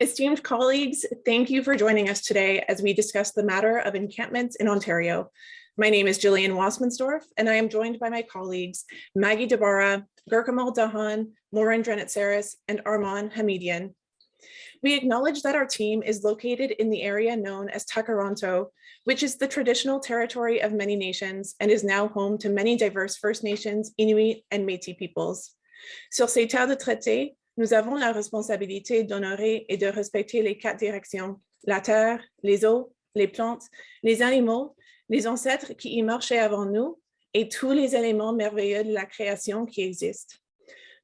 Esteemed colleagues, thank you for joining us today as we discuss the matter of encampments in Ontario. My name is Jillian Wasmansdorf, and I am joined by my colleagues, Maggie Dabara, Gurkamal Dahan, Lauren Drenitsaris, and Armand Hamidian. We acknowledge that our team is located in the area known as Takaronto, which is the traditional territory of many nations and is now home to many diverse First Nations, Inuit, and Métis peoples. Sur ces terres de traité, nous avons la responsabilité d'honorer et de respecter les 4 directions, la terre, les eaux, les plantes, les animaux, les ancêtres qui y marchaient avant nous et tous les éléments merveilleux de la création qui existent.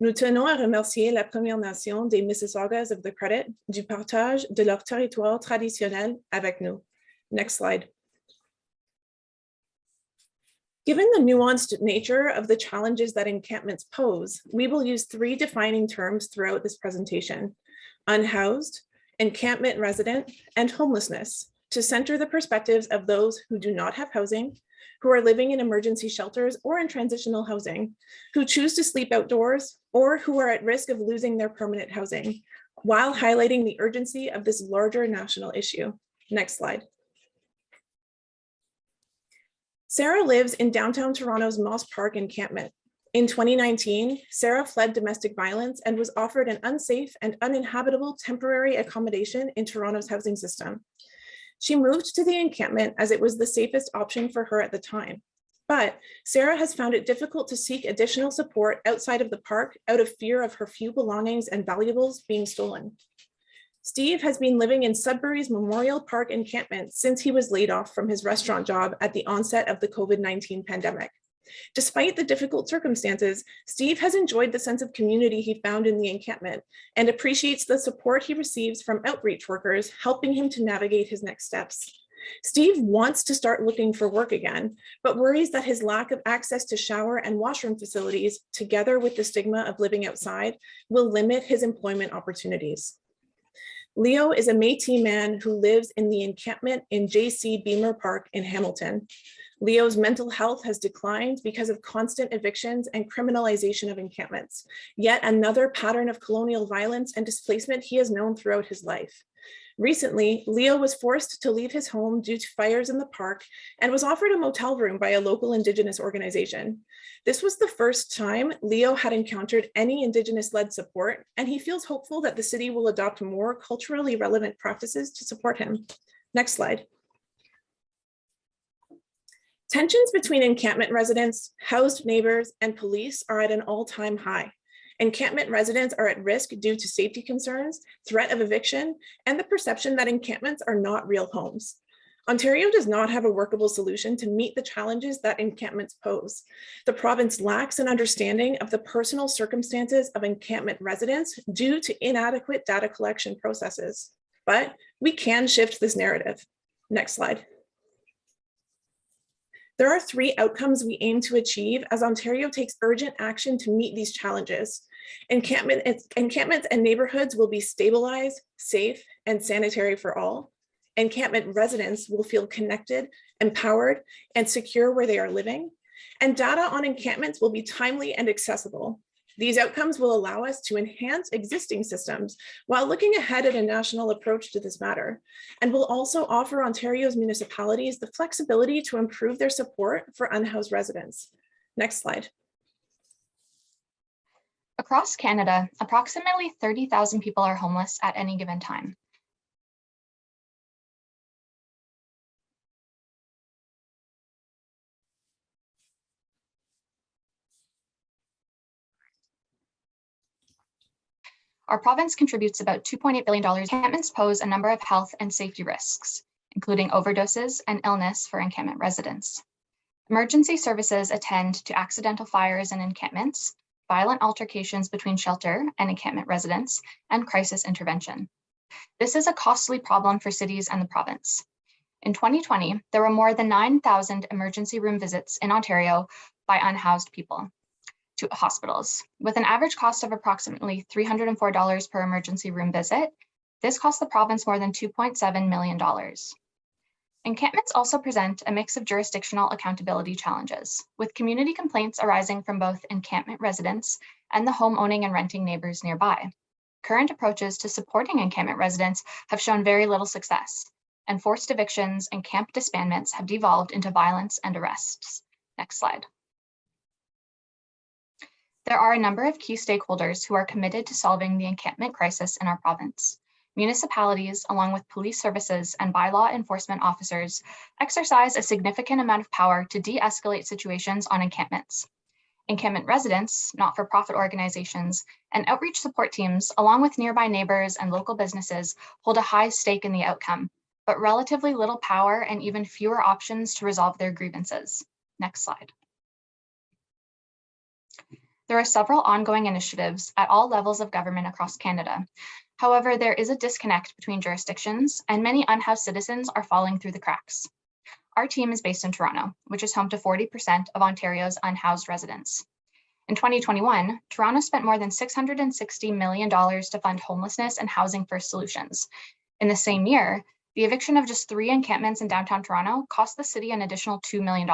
Nous tenons à remercier la Première Nation des Mississaugas of the Credit du partage de leur territoire traditionnel avec nous. Next slide. Given the nuanced nature of the challenges that encampments pose, we will use 3 defining terms throughout this presentation: unhoused, encampment resident, and homelessness, to center the perspectives of those who do not have housing, who are living in emergency shelters or in transitional housing, who choose to sleep outdoors, or who are at risk of losing their permanent housing, while highlighting the urgency of this larger national issue. Next slide. Sarah lives in downtown Toronto's Moss Park encampment. In 2019, Sarah fled domestic violence and was offered an unsafe and uninhabitable temporary accommodation in Toronto's housing system. She moved to the encampment as it was the safest option for her at the time. But Sarah has found it difficult to seek additional support outside of the park out of fear of her few belongings and valuables being stolen. Steve has been living in Sudbury's Memorial Park encampment since he was laid off from his restaurant job at the onset of the COVID-19 pandemic. Despite the difficult circumstances, Steve has enjoyed the sense of community he found in the encampment and appreciates the support he receives from outreach workers helping him to navigate his next steps. Steve wants to start looking for work again, but worries that his lack of access to shower and washroom facilities, together with the stigma of living outside, will limit his employment opportunities. Leo is a Métis man who lives in the encampment in J.C. Beamer Park in Hamilton. Leo's mental health has declined because of constant evictions and criminalization of encampments, yet another pattern of colonial violence and displacement he has known throughout his life. Recently, Leo was forced to leave his home due to fires in the park and was offered a motel room by a local Indigenous organization. This was the first time Leo had encountered any Indigenous-led support, and he feels hopeful that the city will adopt more culturally relevant practices to support him. Next slide. Tensions between encampment residents, housed neighbors, and police are at an all-time high. Encampment residents are at risk due to safety concerns, threat of eviction, and the perception that encampments are not real homes. Ontario does not have a workable solution to meet the challenges that encampments pose. The province lacks an understanding of the personal circumstances of encampment residents due to inadequate data collection processes. But we can shift this narrative. Next slide. There are 3 outcomes we aim to achieve as Ontario takes urgent action to meet these challenges. Encampments and neighborhoods will be stabilized, safe, and sanitary for all. Encampment residents will feel connected, empowered, and secure where they are living. And data on encampments will be timely and accessible. These outcomes will allow us to enhance existing systems while looking ahead at a national approach to this matter, and will also offer Ontario's municipalities the flexibility to improve their support for unhoused residents. Next slide. Across Canada, approximately 30,000 people are homeless at any given time. Our province contributes about $2.8 billion. Encampments pose a number of health and safety risks, including overdoses and illness for encampment residents. Emergency services attend to accidental fires in encampments, violent altercations between shelter and encampment residents, and crisis intervention. This is a costly problem for cities and the province. In 2020, there were more than 9,000 emergency room visits in Ontario by unhoused people to hospitals. With an average cost of approximately $304 per emergency room visit, this cost the province more than $2.7 million. Encampments also present a mix of jurisdictional accountability challenges, with community complaints arising from both encampment residents and the home owning and renting neighbors nearby. current approaches to supporting encampment residents have shown very little success, and forced evictions and camp disbandments have devolved into violence and arrests. Next slide. There are a number of key stakeholders who are committed to solving the encampment crisis in our province. Municipalities, along with police services and bylaw enforcement officers, exercise a significant amount of power to de-escalate situations on encampments. Encampment residents, not-for-profit organizations, and outreach support teams, along with nearby neighbors and local businesses, hold a high stake in the outcome, but relatively little power and even fewer options to resolve their grievances. Next slide. There are several ongoing initiatives at all levels of government across Canada. However, there is a disconnect between jurisdictions, and many unhoused citizens are falling through the cracks. Our team is based in Toronto, which is home to 40% of Ontario's unhoused residents. In 2021, Toronto spent more than $660 million to fund homelessness and housing first solutions. In the same year, the eviction of just 3 encampments in downtown Toronto cost the city an additional $2 million.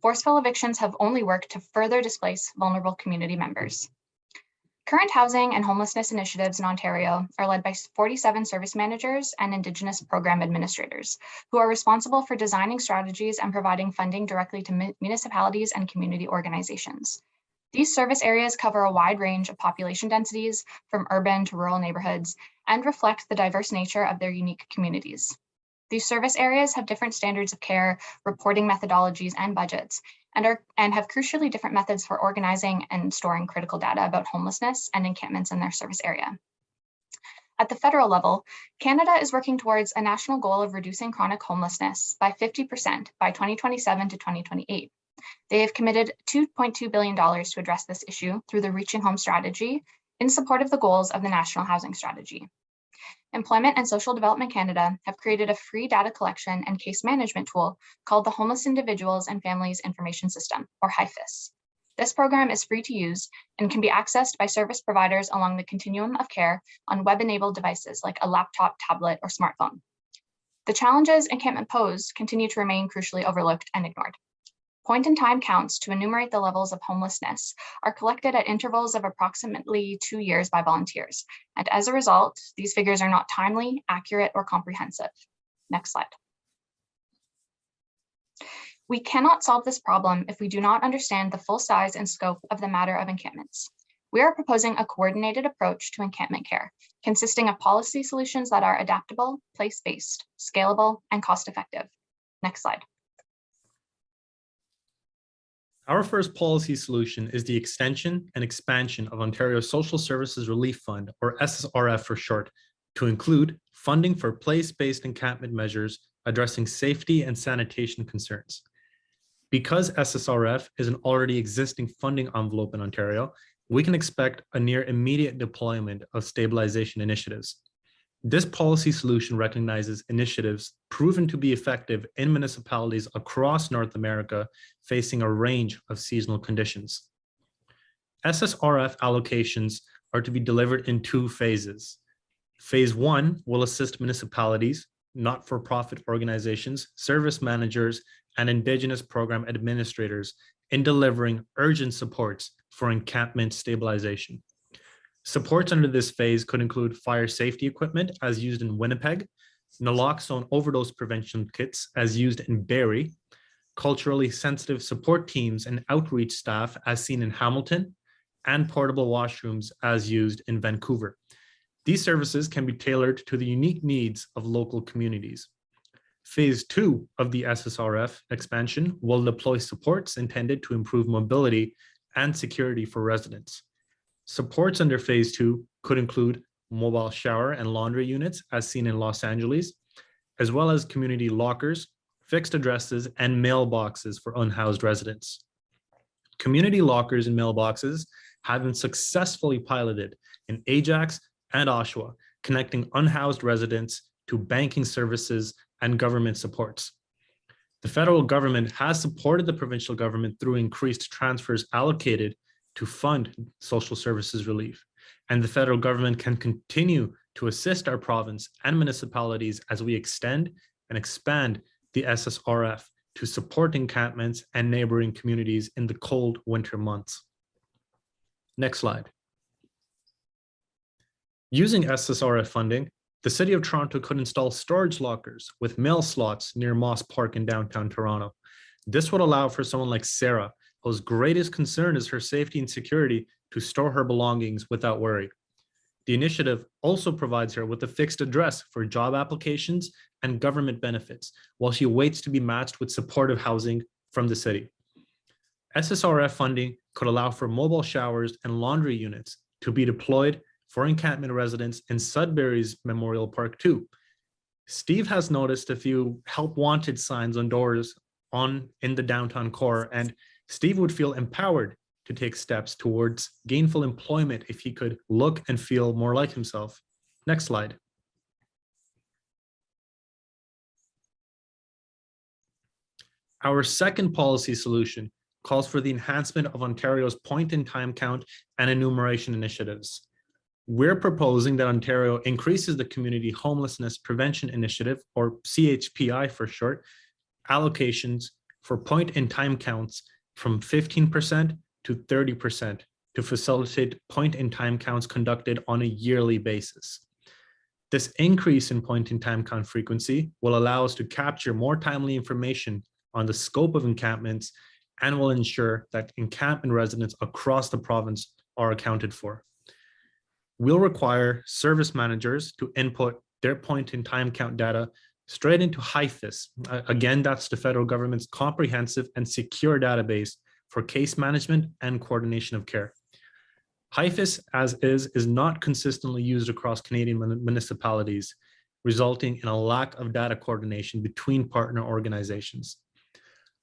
Forceful evictions have only worked to further displace vulnerable community members. Current housing and homelessness initiatives in Ontario are led by 47 service managers and Indigenous program administrators, who are responsible for designing strategies and providing funding directly to municipalities and community organizations. These service areas cover a wide range of population densities, from urban to rural neighborhoods, and reflect the diverse nature of their unique communities. These service areas have different standards of care, reporting methodologies, and budgets, and have crucially different methods for organizing and storing critical data about homelessness and encampments in their service area. At the federal level, Canada is working towards a national goal of reducing chronic homelessness by 50% by 2027 to 2028. They have committed $2.2 billion to address this issue through the Reaching Home strategy in support of the goals of the National Housing Strategy. Employment and Social Development Canada have created a free data collection and case management tool called the Homeless Individuals and Families Information System, or HIFIS. This program is free to use and can be accessed by service providers along the continuum of care on web-enabled devices like a laptop, tablet, or smartphone. The challenges encampment pose continue to remain crucially overlooked and ignored. Point-in-time counts to enumerate the levels of homelessness are collected at intervals of approximately 2 years by volunteers, and as a result, these figures are not timely, accurate, or comprehensive. Next slide. We cannot solve this problem if we do not understand the full size and scope of the matter of encampments. We are proposing a coordinated approach to encampment care, consisting of policy solutions that are adaptable, place-based, scalable, and cost-effective. Next slide. Our first policy solution is the extension and expansion of Ontario's Social Services Relief Fund, or SSRF for short, to include funding for place-based encampment measures addressing safety and sanitation concerns. Because SSRF is an already existing funding envelope in Ontario, we can expect a near immediate deployment of stabilization initiatives. This policy solution recognizes initiatives proven to be effective in municipalities across North America facing a range of seasonal conditions. SSRF allocations are to be delivered in 2 phases. Phase 1 will assist municipalities, not-for-profit organizations, service managers, and Indigenous program administrators in delivering urgent supports for encampment stabilization. Supports under this phase could include fire safety equipment as used in Winnipeg, naloxone overdose prevention kits as used in Barrie, culturally sensitive support teams and outreach staff as seen in Hamilton, and portable washrooms as used in Vancouver. These services can be tailored to the unique needs of local communities. Phase 2 of the SSRF expansion will deploy supports intended to improve mobility and security for residents. Supports under Phase 2 could include mobile shower and laundry units as seen in Los Angeles, as well as community lockers, fixed addresses, and mailboxes for unhoused residents. Community lockers and mailboxes have been successfully piloted in Ajax and Oshawa, connecting unhoused residents to banking services and government supports. The federal government has supported the provincial government through increased transfers allocated to fund social services relief, and the federal government can continue to assist our province and municipalities as we extend and expand the SSRF to support encampments and neighboring communities in the cold winter months. Next slide. Using SSRF funding, the City of Toronto could install storage lockers with mail slots near Moss Park in downtown Toronto. This would allow for someone like Sarah, whose greatest concern is her safety and security, to store her belongings without worry. The initiative also provides her with a fixed address for job applications and government benefits while she waits to be matched with supportive housing from the city. SSRF funding could allow for mobile showers and laundry units to be deployed for encampment residents in Sudbury's Memorial Park too. Steve has noticed a few help wanted signs on doors in the downtown core, and Steve would feel empowered to take steps towards gainful employment if he could look and feel more like himself. Next slide. Our second policy solution calls for the enhancement of Ontario's point-in-time count and enumeration initiatives. We're proposing that Ontario increases the Community Homelessness Prevention Initiative, or CHPI for short, allocations for point-in-time counts from 15% to 30% to facilitate point-in-time counts conducted on a yearly basis. This increase in point-in-time count frequency will allow us to capture more timely information on the scope of encampments and will ensure that encampment residents across the province are accounted for. We'll require service managers to input their point-in-time count data straight into HIFIS. Again, that's the federal government's comprehensive and secure database for case management and coordination of care. HIFIS, as is not consistently used across Canadian municipalities, resulting in a lack of data coordination between partner organizations.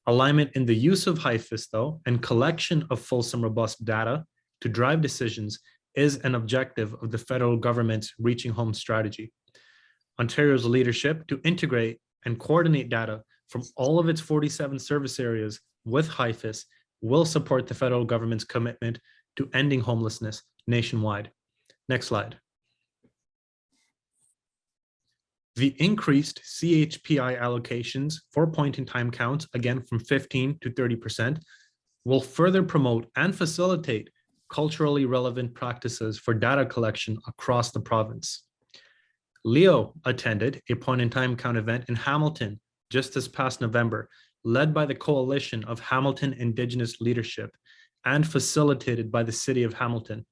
Alignment in the use of HIFIS, though, and collection of fulsome, robust data to drive decisions is an objective of the federal government's Reaching Home strategy. Ontario's leadership to integrate and coordinate data from all of its 47 service areas with HIFIS will support the federal government's commitment to ending homelessness nationwide. Next slide. The increased CHPI allocations for point-in-time counts, again from 15 to 30%, will further promote and facilitate culturally relevant practices for data collection across the province. Leo attended a point-in-time count event in Hamilton just this past November, led by the Coalition of Hamilton Indigenous Leadership and facilitated by the City of Hamilton.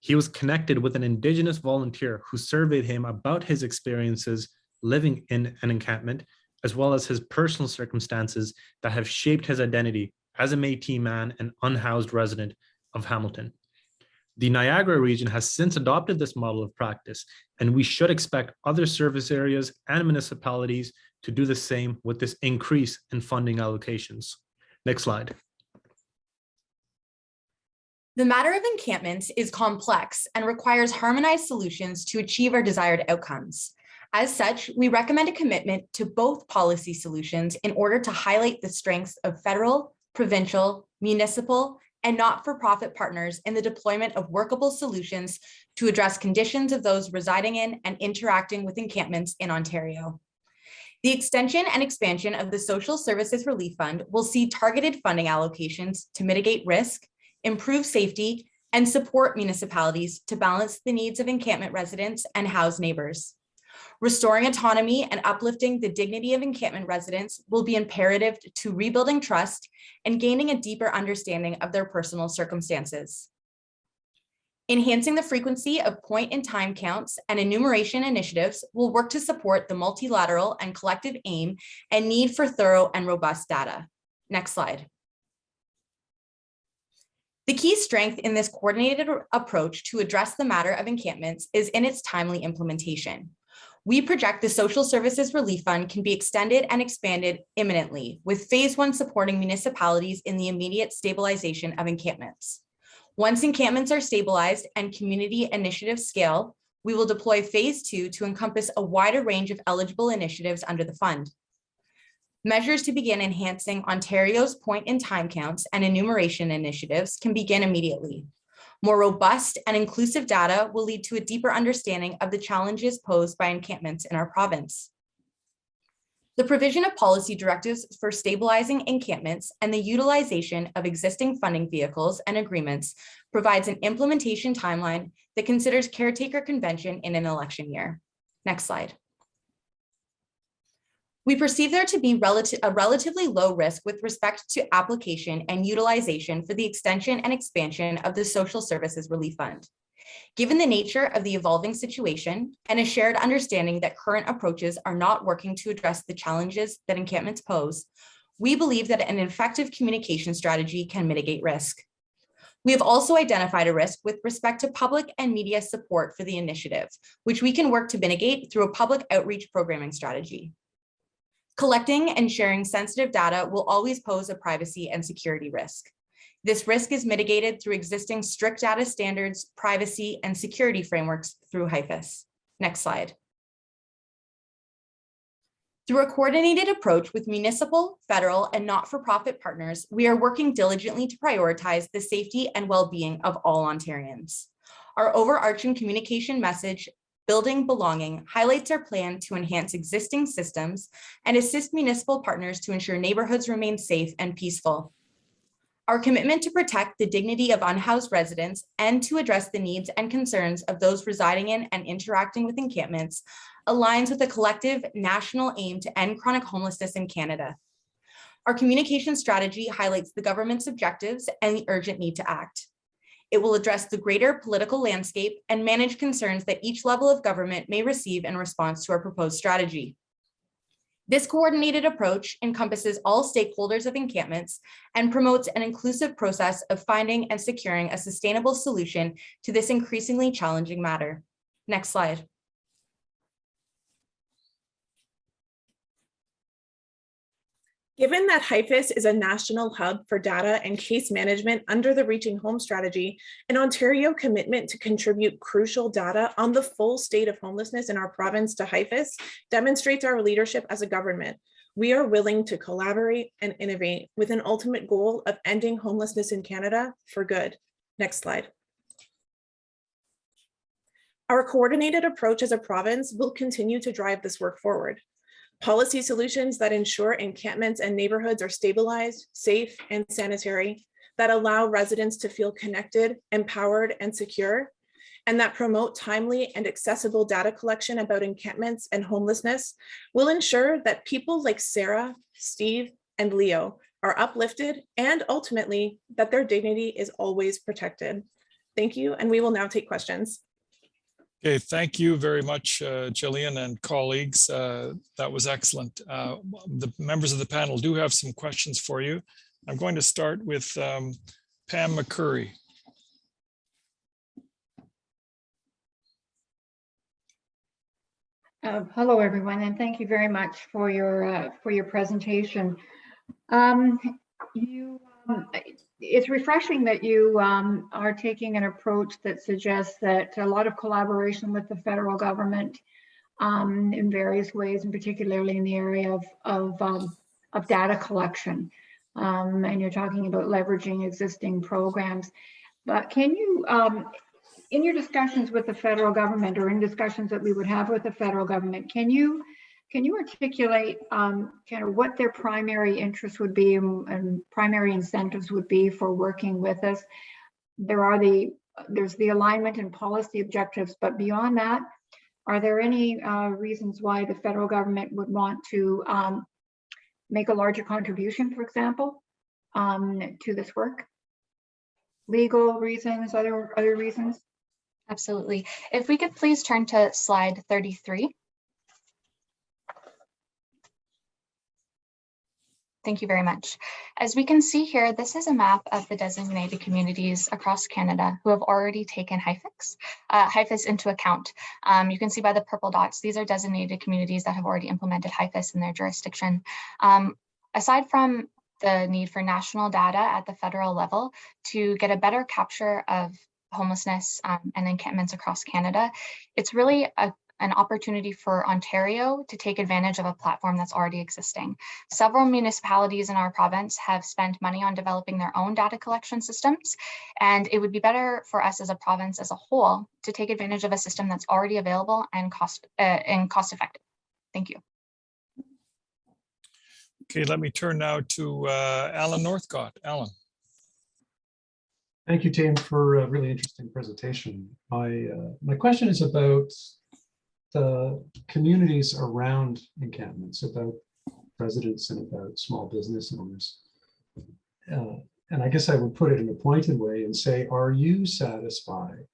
He was connected with an Indigenous volunteer who surveyed him about his experiences living in an encampment, as well as his personal circumstances that have shaped his identity as a Métis man and unhoused resident of Hamilton. The Niagara region has since adopted this model of practice, and we should expect other service areas and municipalities to do the same with this increase in funding allocations. Next slide. The matter of encampments is complex and requires harmonized solutions to achieve our desired outcomes. As such, we recommend a commitment to both policy solutions in order to highlight the strengths of federal, provincial, municipal, and not-for-profit partners in the deployment of workable solutions to address conditions of those residing in and interacting with encampments in Ontario. The extension and expansion of the Social Services Relief Fund will see targeted funding allocations to mitigate risk, improve safety, and support municipalities to balance the needs of encampment residents and house neighbors. Restoring autonomy and uplifting the dignity of encampment residents will be imperative to rebuilding trust and gaining a deeper understanding of their personal circumstances. Enhancing the frequency of point-in-time counts and enumeration initiatives will work to support the multilateral and collective aim and need for thorough and robust data. Next slide. The key strength in this coordinated approach to address the matter of encampments is in its timely implementation. We project the Social Services Relief Fund can be extended and expanded imminently, with phase 1 supporting municipalities in the immediate stabilization of encampments. Once encampments are stabilized and community initiatives scale, we will deploy phase 2 to encompass a wider range of eligible initiatives under the fund. Measures to begin enhancing Ontario's point-in-time counts and enumeration initiatives can begin immediately. More robust and inclusive data will lead to a deeper understanding of the challenges posed by encampments in our province. The provision of policy directives for stabilizing encampments and the utilization of existing funding vehicles and agreements provides an implementation timeline that considers caretaker convention in an election year. Next slide. We perceive there to be a relatively low risk with respect to application and utilization for the extension and expansion of the Social Services Relief Fund. Given the nature of the evolving situation and a shared understanding that current approaches are not working to address the challenges that encampments pose, we believe that an effective communication strategy can mitigate risk. We have also identified a risk with respect to public and media support for the initiative, which we can work to mitigate through a public outreach programming strategy. Collecting and sharing sensitive data will always pose a privacy and security risk. This risk is mitigated through existing strict data standards, privacy, and security frameworks through HIFIS. Next slide. Through a coordinated approach with municipal, federal, and not-for-profit partners, we are working diligently to prioritize the safety and well-being of all Ontarians. Our overarching communication message, Building Belonging, highlights our plan to enhance existing systems and assist municipal partners to ensure neighborhoods remain safe and peaceful. Our commitment to protect the dignity of unhoused residents and to address the needs and concerns of those residing in and interacting with encampments aligns with a collective national aim to end chronic homelessness in Canada. Our communication strategy highlights the government's objectives and the urgent need to act. It will address the greater political landscape and manage concerns that each level of government may receive in response to our proposed strategy. This coordinated approach encompasses all stakeholders of encampments and promotes an inclusive process of finding and securing a sustainable solution to this increasingly challenging matter. Next slide. Given that HIFIS is a national hub for data and case management under the Reaching Home strategy, an Ontario commitment to contribute crucial data on the full state of homelessness in our province to HIFIS demonstrates our leadership as a government. We are willing to collaborate and innovate with an ultimate goal of ending homelessness in Canada for good. Next slide. Our coordinated approach as a province will continue to drive this work forward. Policy solutions that ensure encampments and neighborhoods are stabilized, safe, and sanitary, that allow residents to feel connected, empowered, and secure, and that promote timely and accessible data collection about encampments and homelessness will ensure that people like Sarah, Steve, and Leo are uplifted and ultimately that their dignity is always protected. Thank you, and we will now take questions. Okay, thank you very much, Jillian and colleagues. That was excellent. The members of the panel do have some questions for you. I'm going to start with Pam McCurry. Hello, everyone, and thank you very much for your presentation. It's refreshing that you are taking an approach that suggests that a lot of collaboration with the federal government in various ways, and particularly in the area of data collection. And you're talking about leveraging existing programs. But can you, in your discussions with the federal government or in discussions that we would have with the federal government, can you articulate kind of what their primary interests would be and primary incentives would be for working with us? There's the alignment and policy objectives, but beyond that, are there any reasons why the federal government would want to make a larger contribution, for example, to this work? Legal reasons, other reasons? Absolutely. If we could please turn to slide 33. Thank you very much. As we can see here, this is a map of the designated communities across Canada who have already taken HIFIS into account. You can see by the purple dots, these are designated communities that have already implemented HIFIS in their jurisdiction. Aside from the need for national data at the federal level to get a better capture of homelessness and encampments across Canada, it's really an opportunity for Ontario to take advantage of a platform that's already existing. Several municipalities in our province have spent money on developing their own data collection systems, and it would be better for us as a province as a whole to take advantage of a system that's already available and cost effective. Thank you. Okay, let me turn now to Alan Northcott. Alan. Thank you, team, for a really interesting presentation. My question is about the communities around encampments, about residents and about small business owners. And I guess I would put it in a pointed way and say, are you satisfied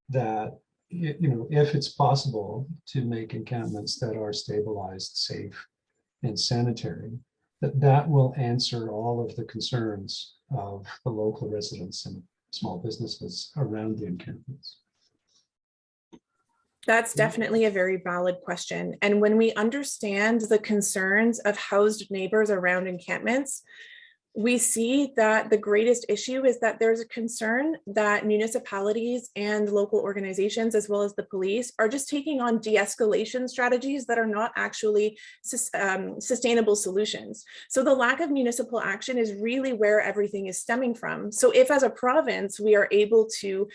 that, if it's possible to make encampments that are stabilized, safe, and sanitary, that will answer all of the concerns of the local residents and small businesses around the encampments? That's definitely a very valid question. And when we understand the concerns of housed neighbors around encampments, we see that the greatest issue is that there's a concern that municipalities and local organizations, as well as the police, are just taking on de-escalation strategies that are not actually sustainable solutions. So the lack of municipal action is really where everything is stemming from. So if as a province, we are able to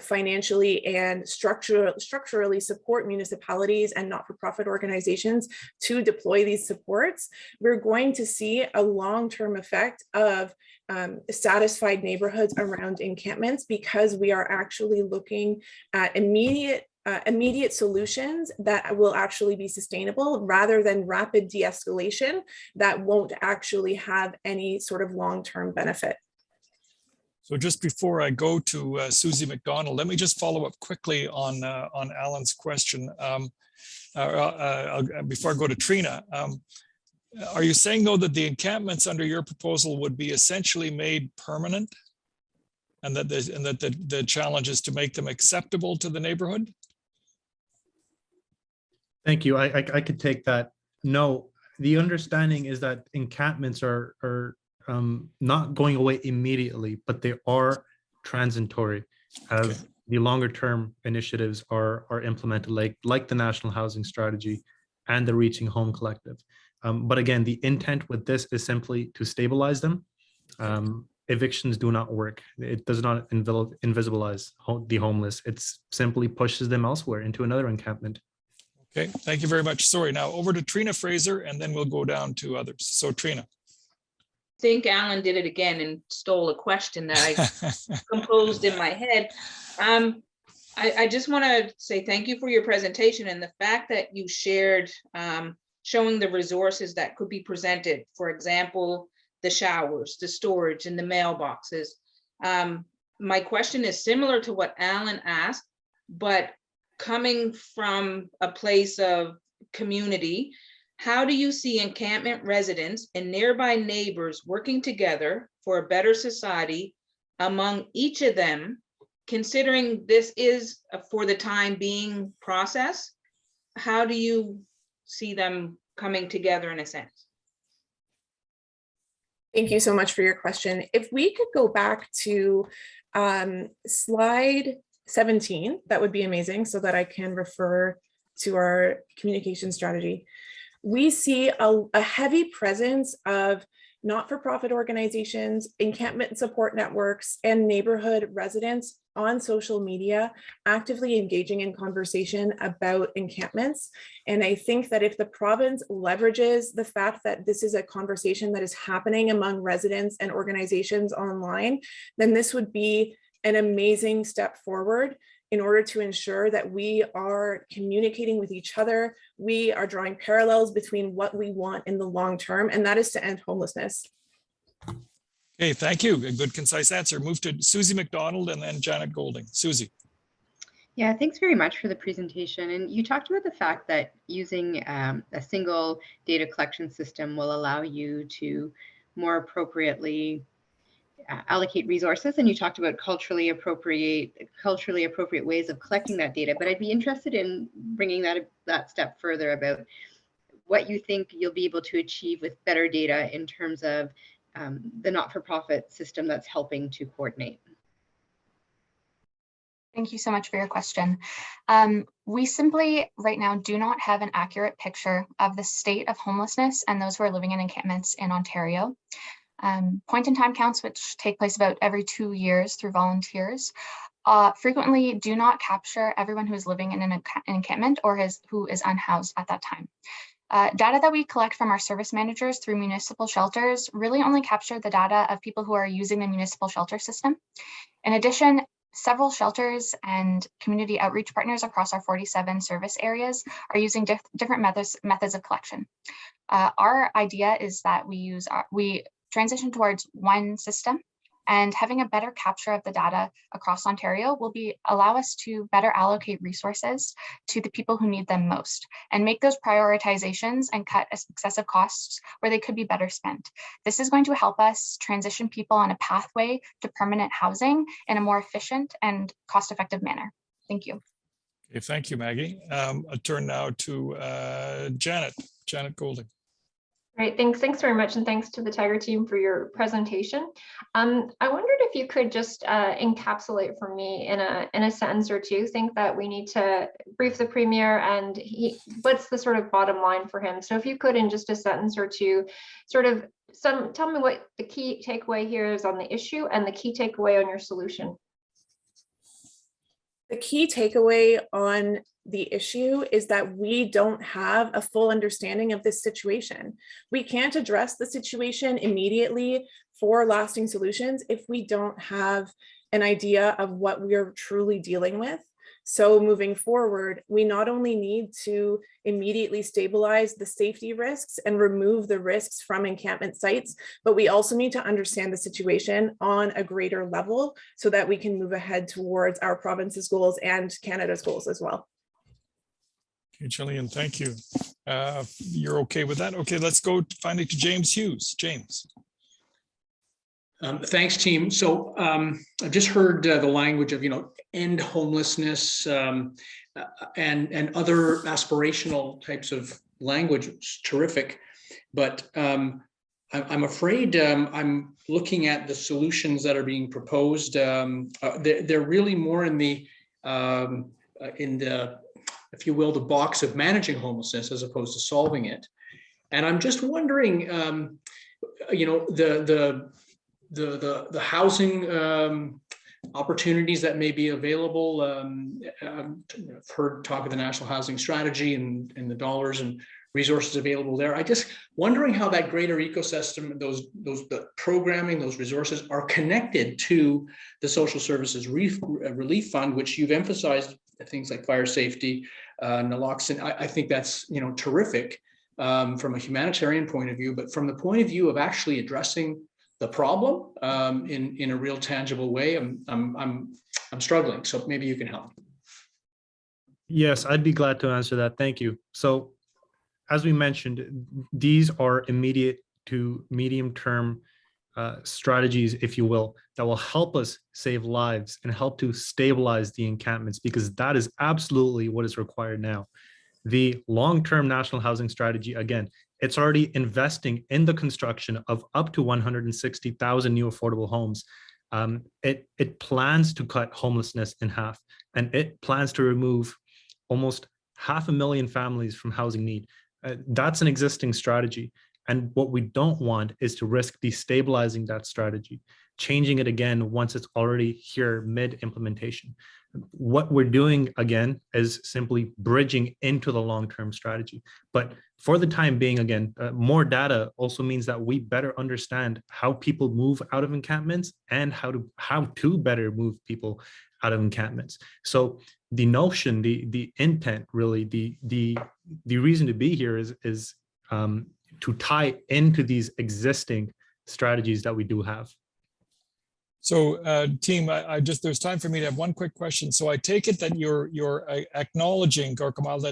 financially and structurally support municipalities and not-for-profit organizations to deploy these supports, we're going to see a long-term effect of satisfied neighborhoods around encampments, because we are actually looking at immediate solutions that will actually be sustainable, rather than rapid de-escalation that won't actually have any sort of long-term benefit. So just before I go to Susie McDonald, let me just follow up quickly on Alan's question. Before I go to Trina, are you saying, though, that the encampments under your proposal would be essentially made permanent, and that the challenge is to make them acceptable to the neighborhood? Thank you. I could take that. No, the understanding is that encampments are not going away immediately, but they are transitory as the longer term initiatives are implemented, like the National Housing Strategy and the Reaching Home Collective. But again, the intent with this is simply to stabilize them. Evictions do not work. It does not invisibilize the homeless. It simply pushes them elsewhere into another encampment. Okay, thank you very much. Sorry, now over to Trina Fraser, and then we'll go down to others. So Trina. I think Alan did it again and stole a question that I composed in my head. I just want to say thank you for your presentation, and the fact that you shared showing the resources that could be presented. For example, the showers, the storage, and the mailboxes. My question is similar to what Alan asked, but coming from a place of community, how do you see encampment residents and nearby neighbors working together for a better society among each of them, considering this is a for the time being process? How do you see them coming together in a sense? Thank you so much for your question. If we could go back to slide 17, that would be amazing, so that I can refer to our communication strategy. We see a heavy presence of not-for-profit organizations, encampment support networks, and neighborhood residents on social media actively engaging in conversation about encampments. And I think that if the province leverages the fact that this is a conversation that is happening among residents and organizations online, then this would be an amazing step forward in order to ensure that we are communicating with each other. We are drawing parallels between what we want in the long term, and that is to end homelessness. Okay, thank you. A good, concise answer. Move to Susie McDonald and then Janet Golding. Susie. Yeah, thanks very much for the presentation. And you talked about the fact that using a single data collection system will allow you to more appropriately allocate resources, and you talked about culturally appropriate ways of collecting that data. But I'd be interested in bringing that step further about what you think you'll be able to achieve with better data in terms of the not-for-profit system that's helping to coordinate. Thank you so much for your question. We simply right now do not have an accurate picture of the state of homelessness and those who are living in encampments in Ontario. Point-in-time counts, which take place about every 2 years through volunteers, frequently do not capture everyone who is living in an encampment or who is unhoused at that time. Data that we collect from our service managers through municipal shelters really only capture the data of people who are using the municipal shelter system. In addition, several shelters and community outreach partners across our 47 service areas are using different methods of collection. Our idea is that we transition towards one system, and having a better capture of the data across Ontario will allow us to better allocate resources to the people who need them most and make those prioritizations and cut excessive costs where they could be better spent. This is going to help us transition people on a pathway to permanent housing in a more efficient and cost-effective manner. Thank you. Okay, thank you, Maggie. I'll turn now to Janet Golding. Great, thanks very much, and thanks to the Tiger team for your presentation. I wondered if you could just encapsulate for me in a sentence or two. Think that we need to brief the Premier, and what's the sort of bottom line for him? So if you could, in just a sentence or two, sort of tell me what the key takeaway here is on the issue and the key takeaway on your solution. The key takeaway on the issue is that we don't have a full understanding of this situation. We can't address the situation immediately for lasting solutions if we don't have an idea of what we're truly dealing with. So moving forward, we not only need to immediately stabilize the safety risks and remove the risks from encampment sites, but we also need to understand the situation on a greater level so that we can move ahead towards our province's goals and Canada's goals as well. Okay, Gillian, thank you. You're okay with that? Okay, let's go finally to James Hughes. James. Thanks, team. So I've just heard the language of, end homelessness and other aspirational types of language. It's terrific. But I'm afraid I'm looking at the solutions that are being proposed. They're really more in the, if you will, the box of managing homelessness as opposed to solving it. And I'm just wondering, the housing opportunities that may be available. I've heard talk of the National Housing Strategy and the dollars and resources available there. I just wondering how that greater ecosystem, the programming, those resources are connected to the Social Services Relief Fund, which you've emphasized things like fire safety, naloxone. I think that's terrific from a humanitarian point of view, but from the point of view of actually addressing the problem in a real tangible way, I'm struggling. So maybe you can help. Yes, I'd be glad to answer that. Thank you. So as we mentioned, these are immediate to medium-term strategies, if you will, that will help us save lives and help to stabilize the encampments, because that is absolutely what is required now. The long-term national housing strategy, again, it's already investing in the construction of up to 160,000 new affordable homes. It plans to cut homelessness in half, and it plans to remove almost 500,000 families from housing need. That's an existing strategy. And what we don't want is to risk destabilizing that strategy, changing it again once it's already here mid-implementation. What we're doing, again, is simply bridging into the long-term strategy. But for the time being, again, more data also means that we better understand how people move out of encampments and how to better move people out of encampments. So the notion, the intent, really, the reason to be here is to tie into these existing strategies that we do have. So team, I just, there's time for me to have one quick question. So I take it that you're acknowledging, Gorkamal,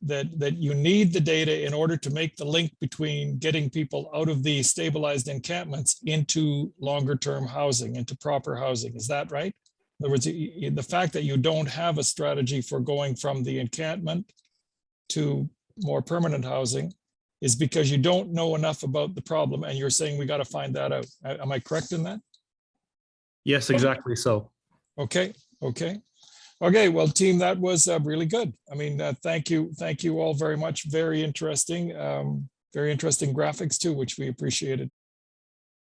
that you need the data in order to make the link between getting people out of the stabilized encampments into longer term housing, into proper housing. Is that right? In other words, the fact that you don't have a strategy for going from the encampment to more permanent housing is because you don't know enough about the problem, and you're saying we got to find that out. Am I correct in that? Yes, exactly so. Okay. Well, team, that was really good. I mean, thank you all very much. Very interesting graphics too, which we appreciated.